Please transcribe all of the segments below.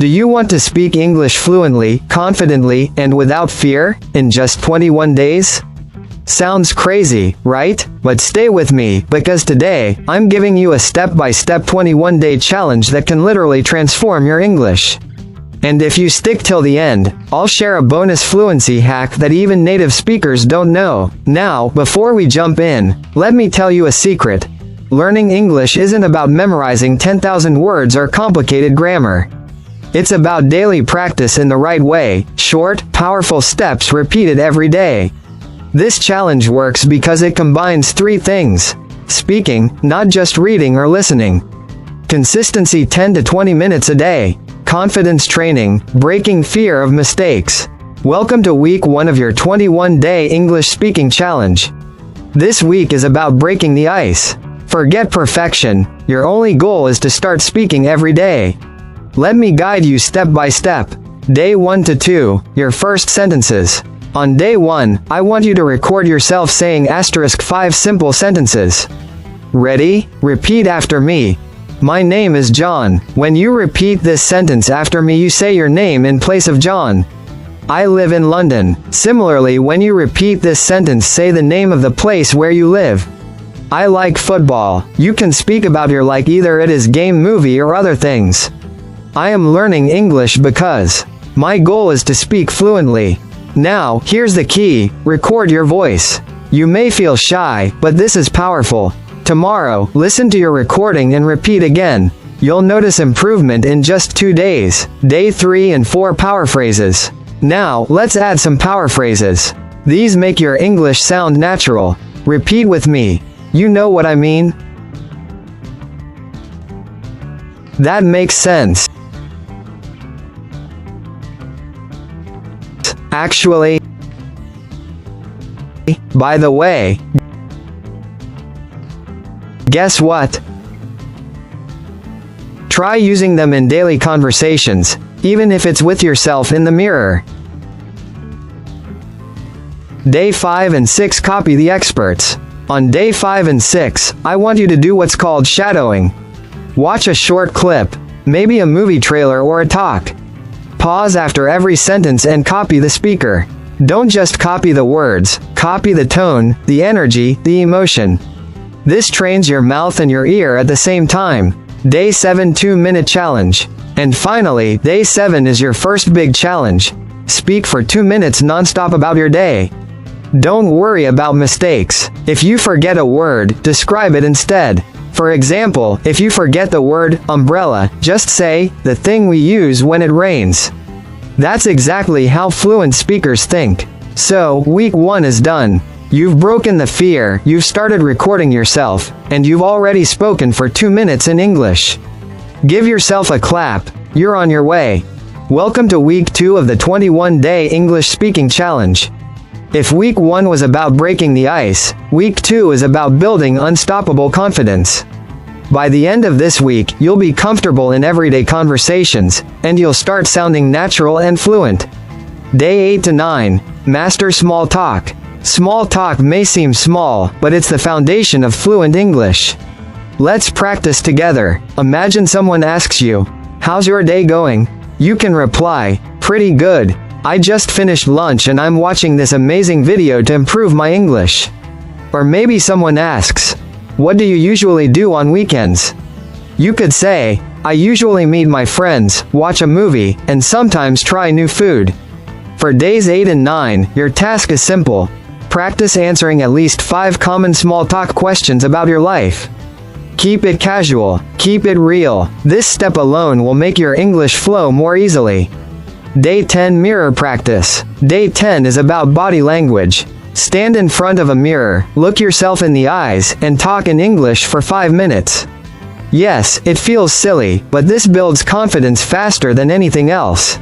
Do you want to speak English fluently, confidently, and without fear, in just 21 days? Sounds crazy, right? But stay with me, because today, I'm giving you a step-by-step 21-day challenge that can literally transform your English. And if you stick till the end, I'll share a bonus fluency hack that even native speakers don't know. Now, before we jump in, let me tell you a secret. Learning English isn't about memorizing 10,000 words or complicated grammar. It's about daily practice in the right way, short, powerful steps repeated every day. This challenge works because it combines three things: speaking, not just reading or listening; consistency 10 to 20 minutes a day; confidence training, breaking fear of mistakes. Welcome to week 1 of your 21-day English speaking challenge. This week is about breaking the ice. Forget perfection, your only goal is to start speaking every day. Let me guide you step by step. Day 1 to 2, your first sentences. On day 1, I want you to record yourself saying *5 simple sentences. Ready? Repeat after me. My name is John. When you repeat this sentence after me, you say your name in place of John. I live in London. Similarly, when you repeat this sentence, say the name of the place where you live. I like football. You can speak about your like, either it is game, movie, or other things. I am learning English because my goal is to speak fluently. Now, here's the key: record your voice. You may feel shy, but this is powerful. Tomorrow, listen to your recording and repeat again. You'll notice improvement in just 2 days. Day 3 and 4, power phrases. Now, let's add some power phrases. These make your English sound natural. Repeat with me. You know what I mean? That makes sense. Actually. By the way. Guess what? Try using them in daily conversations, even if it's with yourself in the mirror. Day 5 and 6, copy the experts. On day 5 and 6, I want you to do what's called shadowing. Watch a short clip, maybe a movie trailer or a talk. Pause after every sentence and copy the speaker. Don't just copy the words, copy the tone, the energy, the emotion. This trains your mouth and your ear at the same time. Day 7, 2-minute challenge. And finally, day 7 is your first big challenge. Speak for 2 minutes non-stop about your day. Don't worry about mistakes. If you forget a word, describe it instead. For example, if you forget the word umbrella, just say, the thing we use when it rains. That's exactly how fluent speakers think. So, week 1 is done. You've broken the fear, you've started recording yourself, and you've already spoken for 2 minutes in English. Give yourself a clap. You're on your way. Welcome to week 2 of the 21-day English speaking challenge. If week 1 was about breaking the ice, week 2 is about building unstoppable confidence. By the end of this week, you'll be comfortable in everyday conversations, and you'll start sounding natural and fluent. Day 8 to 9, master small talk. Small talk may seem small, but it's the foundation of fluent English. Let's practice together. Imagine someone asks you, "How's your day going?" You can reply, "Pretty good. I just finished lunch and I'm watching this amazing video to improve my English." Or maybe someone asks, "What do you usually do on weekends?" You could say, "I usually meet my friends, watch a movie, and sometimes try new food." For days 8 and 9, your task is simple. Practice answering at least 5 common small talk questions about your life. Keep it casual, keep it real. This step alone will make your English flow more easily. Day 10, mirror practice. Day 10 is about body language. Stand in front of a mirror, look yourself in the eyes, and talk in English for 5 minutes. Yes, it feels silly, but this builds confidence faster than anything else.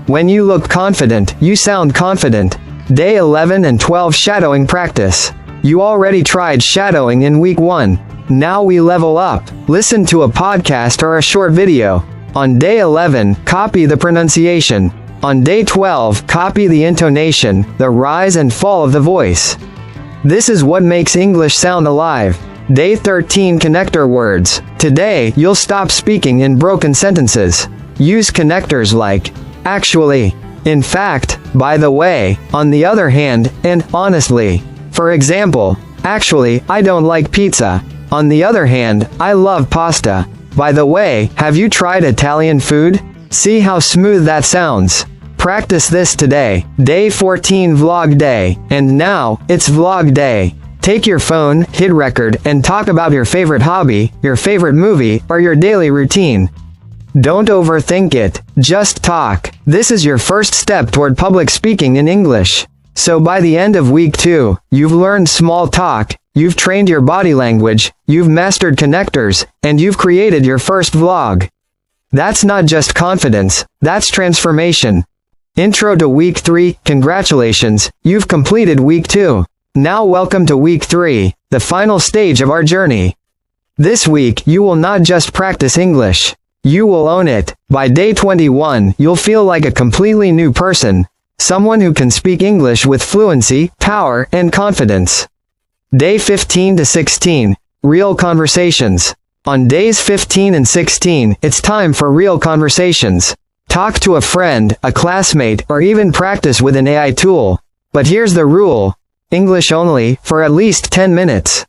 When you look confident, you sound confident. Day 11 and 12, shadowing practice. You already tried shadowing in week 1. Now we level up. Listen to a podcast or a short video. On day 11, copy the pronunciation. On day 12, copy the intonation, the rise and fall of the voice. This is what makes English sound alive. Day 13, connector words. Today, you'll stop speaking in broken sentences. Use connectors like actually, in fact, by the way, on the other hand, and honestly. For example, actually, I don't like pizza. On the other hand, I love pasta. By the way, have you tried Italian food? See how smooth that sounds. Practice this today. Day 14 vlog day. And now, it's vlog day. Take your phone, hit record, and talk about your favorite hobby, your favorite movie, or your daily routine. Don't overthink it. Just talk. This is your first step toward public speaking in English. So by the end of week 2, you've learned small talk, you've trained your body language, you've mastered connectors, and you've created your first vlog. That's not just confidence, that's transformation. Intro to week 3, congratulations, you've completed week 2. Now welcome to week 3, the final stage of our journey. This week, you will not just practice English. You will own it. By day 21, you'll feel like a completely new person. Someone who can speak English with fluency, power, and confidence. Day 15 to 16, real conversations. On days 15 and 16, it's time for real conversations. Talk to a friend, a classmate, or even practice with an AI tool. But here's the rule. English only, for at least 10 minutes.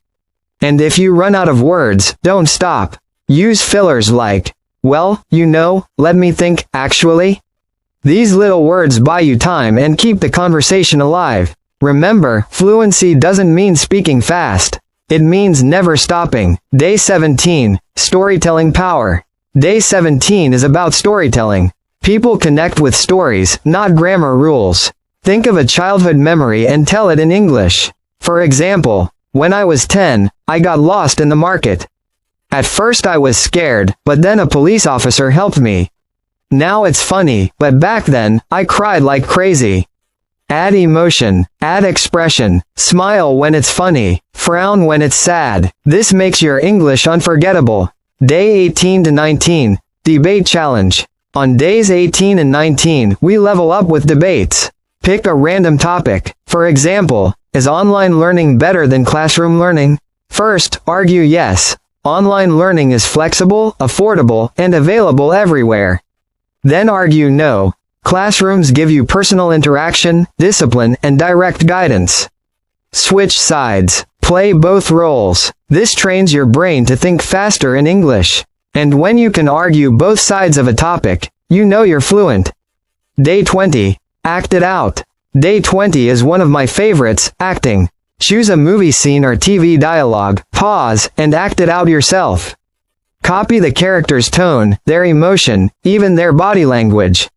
And if you run out of words, don't stop. Use fillers like, well, you know, let me think, actually. These little words buy you time and keep the conversation alive. Remember, fluency doesn't mean speaking fast. It means never stopping. Day 17, storytelling power. Day 17 is about storytelling. People connect with stories, not grammar rules. Think of a childhood memory and tell it in English. For example, when I was 10, I got lost in the market. At first I was scared, but then a police officer helped me. Now it's funny, but back then, I cried like crazy. Add emotion, add expression, smile when it's funny, frown when it's sad. This makes your English unforgettable. Day 18 to 19, debate challenge. On days 18 and 19, we level up with debates. Pick a random topic. For example, is online learning better than classroom learning? First, argue yes. Online learning is flexible, affordable, and available everywhere. Then argue no. Classrooms give you personal interaction, discipline, and direct guidance. Switch sides. Play both roles. This trains your brain to think faster in English. And when you can argue both sides of a topic, you know you're fluent. Day 20. Act it out. Day 20 is one of my favorites, acting. Choose a movie scene or TV dialogue, pause, and act it out yourself. Copy the character's tone, their emotion, even their body language.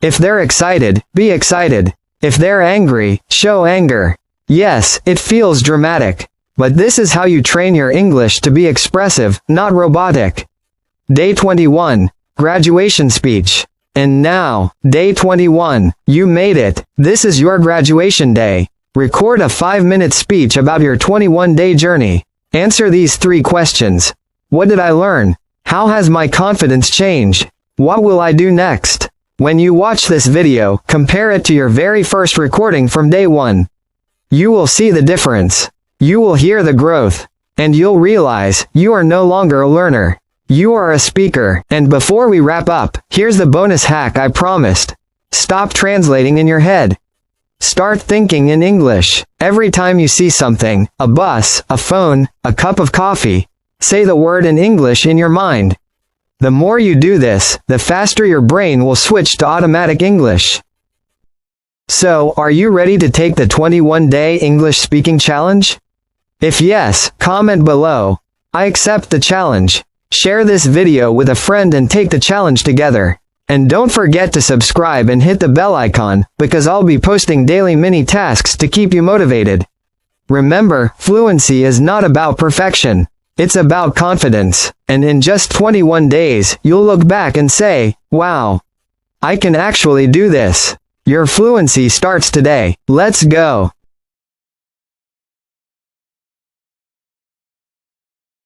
If they're excited, be excited. If they're angry, show anger. Yes, it feels dramatic. But this is how you train your English to be expressive, not robotic. Day 21. Graduation speech. And now, day 21. You made it. This is your graduation day. Record a 5-minute speech about your 21-day journey. Answer these 3 questions. What did I learn? How has my confidence changed? What will I do next? When you watch this video, compare it to your very first recording from day 1. You will see the difference. You will hear the growth. And you'll realize, you are no longer a learner. You are a speaker. And before we wrap up, here's the bonus hack I promised. Stop translating in your head. Start thinking in English. Every time you see something, a bus, a phone, a cup of coffee, say the word in English in your mind. The more you do this, the faster your brain will switch to automatic English. So, are you ready to take the 21-day English speaking challenge? If yes, comment below. I accept the challenge. Share this video with a friend and take the challenge together. And don't forget to subscribe and hit the bell icon, because I'll be posting daily mini tasks to keep you motivated. Remember, fluency is not about perfection. It's about confidence. And in just 21 days, you'll look back and say, wow, I can actually do this. Your fluency starts today. Let's go.